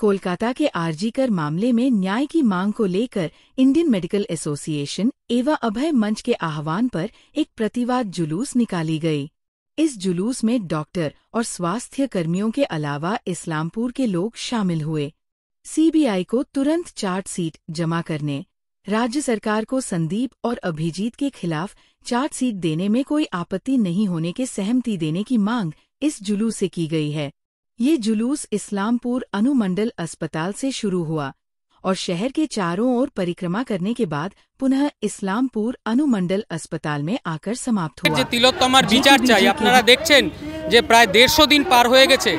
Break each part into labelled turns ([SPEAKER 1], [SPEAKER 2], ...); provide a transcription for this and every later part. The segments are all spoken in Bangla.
[SPEAKER 1] कोलकाता के आरजीकर मामले में न्याय की मांग को लेकर इंडियन मेडिकल एसोसिएशन एवं अभय मंच के आह्वान पर एक प्रतिवाद जुलूस निकाली गई। इस जुलूस में डॉक्टर और स्वास्थ्य कर्मियों के अलावा इस्लामपुर के लोग शामिल हुए। सीबीआई को तुरंत चार्जशीट जमा करने, राज्य सरकार को संदीप और अभिजीत के खिलाफ चार्जशीट देने में कोई आपत्ति नहीं होने के सहमति देने की मांग इस जुलूस से की गई है। ये जुलूस इस्लामपुर अनुमंडल अस्पताल से शुरू हुआ और शहर के चारों ओर परिक्रमा करने के बाद पुनः इस्लामपुर अनुमंडल अस्पताल में आकर समाप्त हुआ।
[SPEAKER 2] तिलोत्तमार বিচার চাই। আপনারা দেখছেন যে প্রায় 150 দিন পার হয়ে গেছে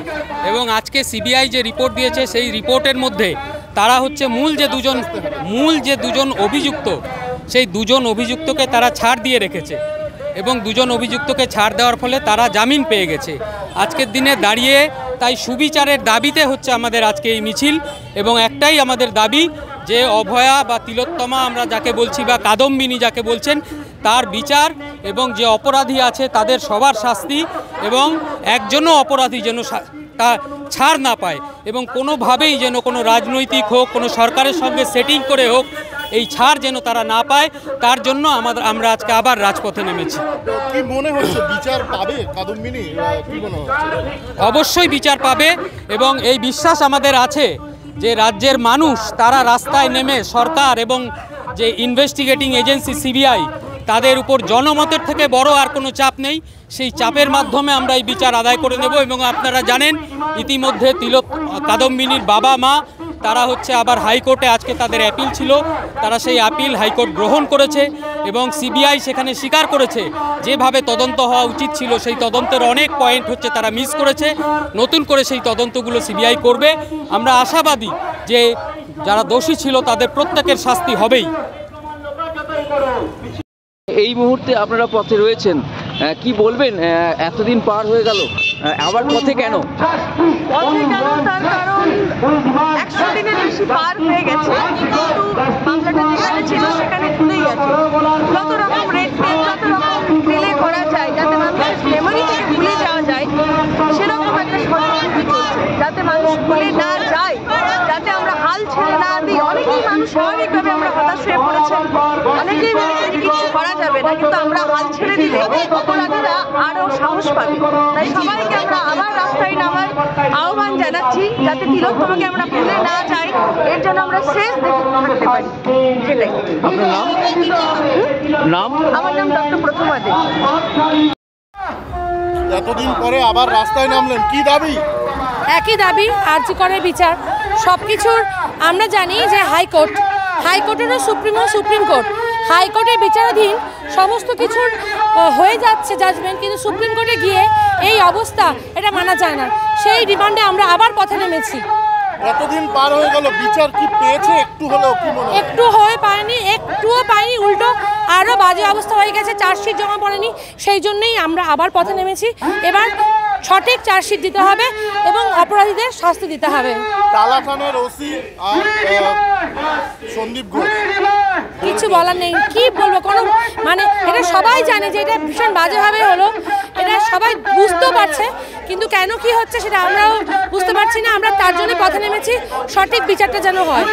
[SPEAKER 2] এবং আজকে সিবিআই যে রিপোর্ট দিয়েছে সেই রিপোর্টের মধ্যে তারা হচ্ছে মূল যে দুজন অভিযুক্ত সেই দুজন অভিযুক্তকে তারা ছাড় দিয়ে রেখেছে এবং দুজন অভিযুক্তকে ছাড় দেওয়ার ফলে তারা জামিন পেয়ে গেছে। আজকের দিনে দাঁড়িয়ে তাই সুবিচারের দাবিতে হচ্ছে আমাদের আজকে এই মিছিল এবং একটাই আমাদের দাবি যে অভয়া বা তিলোত্তমা আমরা যাকে বলছি বা কাদম্বিনী যাকে বলছেন তার বিচার এবং যে অপরাধী আছে তাদের সবার শাস্তি এবং একজনও অপরাধী যেন তা ছাড় না পায় এবং কোনোভাবেই যেন কোনো রাজনৈতিক হোক কোনো সরকারের সঙ্গে সেটিং করে হোক এই ছাড় যেন তারা না পায় তার জন্য আমরা আজকে আবার রাজপথে নেমেছি।
[SPEAKER 3] কি মনে হচ্ছে বিচার পাবে কাদম্বিনী? কি মনে হচ্ছে?
[SPEAKER 2] অবশ্যই বিচার পাবে এবং এই বিশ্বাস আমাদের আছে যে রাজ্যের মানুষ তারা রাস্তায় নেমে সরকার এবং যে ইনভেস্টিগেটিং এজেন্সি সিবিআই তাদের উপর জনমতের থেকে বড় আর কোনো চাপ নেই। সেই চাপের মাধ্যমে আমরা এই বিচার আদায় করে নেব এবং আপনারা জানেন ইতিমধ্যে কাদম্বিনীর বাবা মা তারা হচ্ছে আবার হাইকোর্টে আজকে তাদের অ্যাপিল ছিল, তারা সেই অ্যাপিল হাইকোর্ট গ্রহণ করেছে এবং সিবিআই সেখানে স্বীকার করেছে যেভাবে তদন্ত হওয়া উচিত ছিল সেই তদন্তের অনেক পয়েন্ট হচ্ছে তারা মিস করেছে। নতুন করে সেই তদন্তগুলো সিবিআই করবে। আমরা আশাবাদী যে যারা দোষী ছিল তাদের প্রত্যেকের শাস্তি হবেই।
[SPEAKER 4] এই মুহূর্তে আপনারা পথে রয়েছেন, কি বলবেন? এতদিন পার হয়ে গেল, আবার পথে কেন?
[SPEAKER 5] তার কারণ 100 দিনের বেশি পার হয়ে গেছে, কিন্তু মামলাটা যেখানে ছিল সেখানে ঝুলেই আছে। যত রকম রেড টেপ, যত রকম ডিলে করা যায় যাতে মানুষের মেমোরি থেকে ভুলে যাওয়া যায়, সেরকম একটা ষড়যন্ত্র চলছে যাতে মানুষ ভুলে না যায়, যাতে আমরা হাল ছেড়ে না দিই। অনেকেই মানুষ স্বাভাবিকভাবে আমরা হতাশ হয়ে পড়েছেন, অনেকেই ভেবেছে যে কিছু করা যাবে না, কিন্তু আমরা হাল ছেড়ে দিলে অপরাধীরা আরও সাহস পাবে। তাই সবাইকে আমরা আবার রাস্তায় নামার আহ্বান জানাচ্ছি যাতে তিলোত্তমাকে আমরা ভুলে না যাই, এর জন্য আমরা শেষ থাকতে পারি। সেটাই।
[SPEAKER 4] আপনার নাম?
[SPEAKER 5] আমার নাম ডক্টর প্রথমা দে।
[SPEAKER 3] এতদিন পরে আবার রাস্তায় নামলেন, কি দাবি?
[SPEAKER 6] একই দাবি, আরজি করের বিচার। সব কিছুর আমরা জানি যে হাইকোর্টেরও সুপ্রিম কোর্ট, হাইকোর্টের বিচারাধীন সমস্ত কিছুর হয়ে যাচ্ছে জাজমেন্ট, কিন্তু সুপ্রিম কোর্টে গিয়ে এই অবস্থা, এটা মানা যায় না। সেই রিমান্ডে আমরা আবার পথে নেমেছি।
[SPEAKER 3] এতদিন পার হয়ে গেল, বিচার কি পেয়েছে? একটু হলেও কি মনে?
[SPEAKER 6] একটুও পায়নি, উল্টো আরও বাজে অবস্থা হয়ে গেছে। চার্জশিট জমা পড়েনি, সেই জন্যই আমরা আবার পথে নেমেছি। এবার সঠিক চার্জশিট দিতে হবে এবং অপরাধীদের শাস্তি দিতে হবে।
[SPEAKER 3] টালা থানার ওসি আর সন্দীপ ঘোষ
[SPEAKER 6] কিছু বলার নেই, কি বলবো, কোনো মানে এটা সবাই জানে যে এটা ভীষণ বাজেভাবে হলো, এটা সবাই বুঝতেও পারছে, কিন্তু কেন কি হচ্ছে সেটা আমরাও বুঝতে পারছি না। আমরা তার জন্য পথে নেমেছি, সঠিক বিচারটা যেন হয়।